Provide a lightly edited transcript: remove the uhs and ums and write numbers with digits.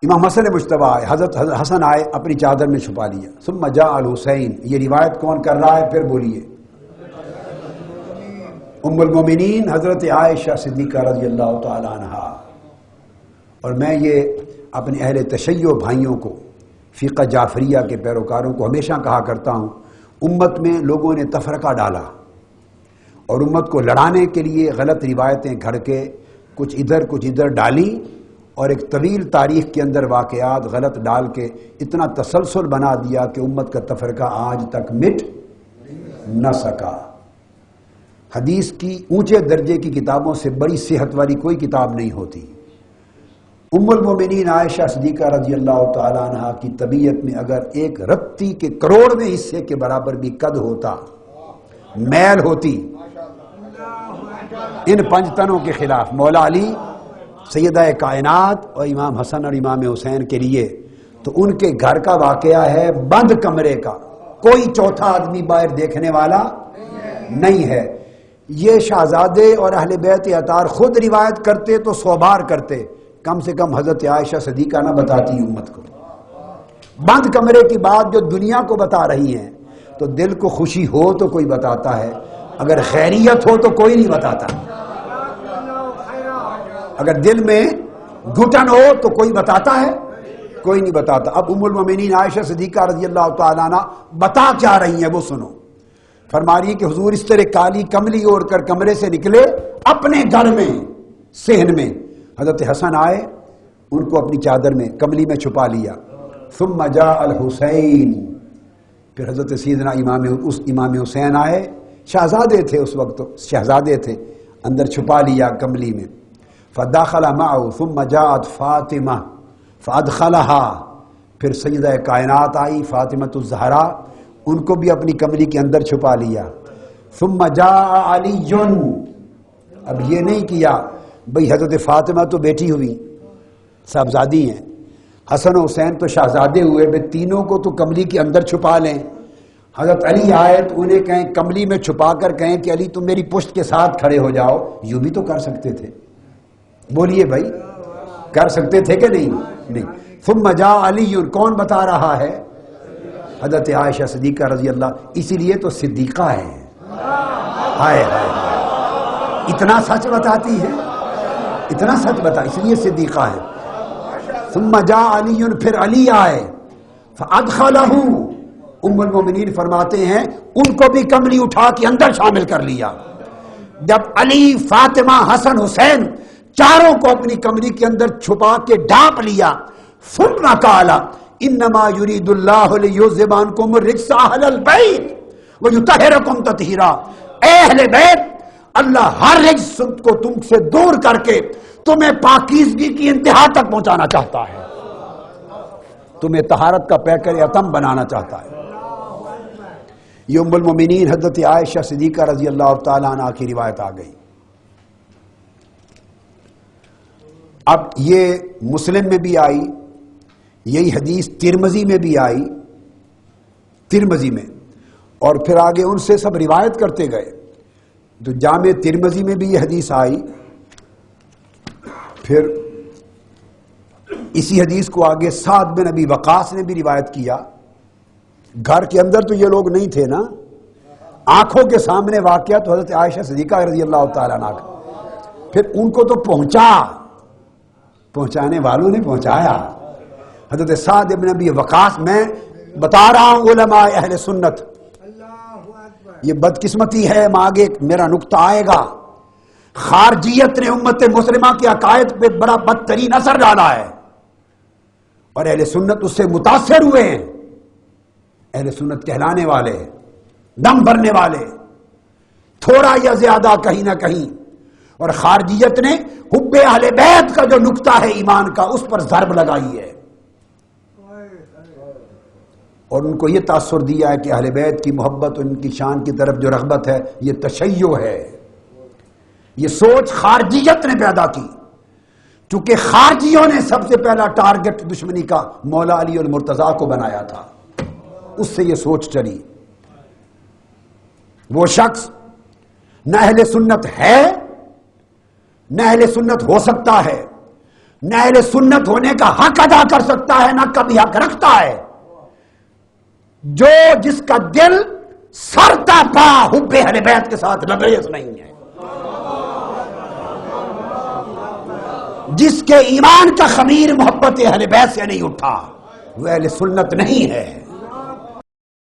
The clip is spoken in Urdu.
امام حسن مجتبی آئے، حضرت حسن آئے، اپنی چادر میں چھپا لیا. ثم جاء الحسین. یہ روایت کون کر رہا ہے؟ پھر بولیے. ام المومنین حضرت عائشہ صدیقہ رضی اللہ تعالی عنہا. اور میں یہ اپنے اہل تشیع بھائیوں کو، فقہ جعفریہ کے پیروکاروں کو ہمیشہ کہا کرتا ہوں، امت میں لوگوں نے تفرقہ ڈالا اور امت کو لڑانے کے لیے غلط روایتیں گھڑ کے کچھ ادھر ڈالی، اور ایک طویل تاریخ کے اندر واقعات غلط ڈال کے اتنا تسلسل بنا دیا کہ امت کا تفرقہ آج تک مٹ نہ سکا. حدیث کی اونچے درجے کی کتابوں سے بڑی صحت والی کوئی کتاب نہیں ہوتی. ام المومنین عائشہ صدیقہ رضی اللہ تعالی عنہا کی طبیعت میں اگر ایک رتی کے کروڑویں حصے کے برابر بھی قد ہوتا، میل ہوتی ان پنج تنوں کے خلاف، مولا علی، سیدہ کائنات اور امام حسن اور امام حسین کے لیے، تو ان کے گھر کا واقعہ ہے بند کمرے کا، کوئی چوتھا آدمی باہر دیکھنے والا نہیں ہے. یہ شہزادے اور اہل بیت اطہار خود روایت کرتے تو 100 بار کرتے، کم سے کم حضرت عائشہ صدیقہ نہ بتاتی امت کو. بند کمرے کی بات جو دنیا کو بتا رہی ہیں، تو دل کو خوشی ہو تو کوئی بتاتا ہے، اگر خیریت ہو تو کوئی نہیں بتاتا. اگر دل میں گھٹن ہو تو کوئی بتاتا ہے؟ کوئی نہیں بتاتا. اب ام المومنین عائشہ صدیقہ رضی اللہ تعالیٰ عنہ بتا کیا رہی ہیں وہ سنو. فرما رہی ہے کہ حضور اس طرح کالی کملی اوڑھ کر کمرے سے نکلے اپنے گھر میں صحن میں. حضرت حسن آئے، ان کو اپنی چادر میں کملی میں چھپا لیا. ثم جاء الحسین. پھر حضرت سیدنا امام حسین آئے، شہزادے تھے اس وقت، شہزادے تھے، اندر چھپا لیا کملی میں. فدخل معه ثم جاءت فاطمہ فادخلها. پھر سیدہ کائنات آئی فاطمۃ الزہرا، ان کو بھی اپنی کمری کے اندر چھپا لیا. ثم جاء علی. اب یہ نہیں کیا بھئی حضرت فاطمہ تو بیٹی ہوئی، صاحبزادی ہیں، حسن و حسین تو شہزادے ہوئے، بے تینوں کو تو کمری کے اندر چھپا لیں. حضرت علی آئے تو انہیں کہیں کمری میں چھپا کر کہیں کہ علی تم میری پشت کے ساتھ کھڑے ہو جاؤ. یوں بھی تو کر سکتے تھے. بولیے بھائی، کر سکتے تھے کہ نہیں؟ ثم جاء علی. کون بتا رہا ہے؟ حضرت عائشہ صدیقہ رضی اللہ. اسی لیے تو صدیقہ ہے. ہائے ہائے، اتنا سچ بتاتی ہے، اتنا سچ بتا، اس لیے صدیقہ ہے. ثم جاء علی. پھر علی آئے فادخلہ. ام المومنین فرماتے ہیں ان کو بھی کملی اٹھا کے اندر شامل کر لیا. جب علی، فاطمہ، حسن، حسین چاروں کو اپنی کمری کے اندر چھپا کے ڈھانپ لیا. ثم قال انما يريد الله ليذهب عنكم الرجس اهل البيت ويطهركم تطهيرا. اے اہل بیت، اللہ ہر رجس کو تم سے دور کر کے تمہیں پاکیزگی کی انتہا تک پہنچانا چاہتا ہے، تمہیں طہارت کا پیکر اتم بنانا چاہتا ہے. یہ ام المومنین حضرت عائشہ صدیقہ رضی اللہ تعالیٰ عنہ کی روایت آ گئی. اب یہ مسلم میں بھی آئی، یہی حدیث ترمذی میں بھی آئی، ترمذی میں، اور پھر آگے ان سے سب روایت کرتے گئے. تو جامع ترمذی میں بھی یہ حدیث آئی. پھر اسی حدیث کو آگے سعد بن ابی وقاص نے بھی روایت کیا. گھر کے اندر تو یہ لوگ نہیں تھے نا، آنکھوں کے سامنے واقعہ تو حضرت عائشہ صدیقہ رضی اللہ تعالیٰ عنہ کا. پھر ان کو تو پہنچانے والوں نے پہنچایا. حضرت سعد بن ابی وقاص، میں بتا رہا ہوں علماء اہل سنت، یہ بدقسمتی ہے، آگے میرا نقطہ آئے گا. خارجیت نے امت مسلمہ کے عقائد پہ بڑا بدترین اثر ڈالا ہے، اور اہل سنت اس سے متاثر ہوئے ہیں. اہل سنت کہلانے والے، دم بھرنے والے، تھوڑا یا زیادہ کہیں نہ کہیں. اور خارجیت نے حب اہل بیت کا جو نقطہ ہے ایمان کا، اس پر ضرب لگائی ہے، اور ان کو یہ تاثر دیا ہے کہ اہل بیت کی محبت، ان کی شان کی طرف جو رغبت ہے، یہ تشیع ہے. یہ سوچ خارجیت نے پیدا کی، چونکہ خارجیوں نے سب سے پہلا ٹارگٹ دشمنی کا مولا علی المرتضیٰ کو بنایا تھا. اس سے یہ سوچ چلی. وہ شخص نہ اہل سنت ہے، نہ اہل سنت ہو سکتا ہے، نہ اہل سنت ہونے کا حق ادا کر سکتا ہے نہ کبھی حق رکھتا ہے جس کا دل سر تا پا حب اہل بیت کے ساتھ لبریز نہیں ہے، جس کے ایمان کا خمیر محبت اہل بیت سے نہیں اٹھا، وہ اہل سنت نہیں ہے۔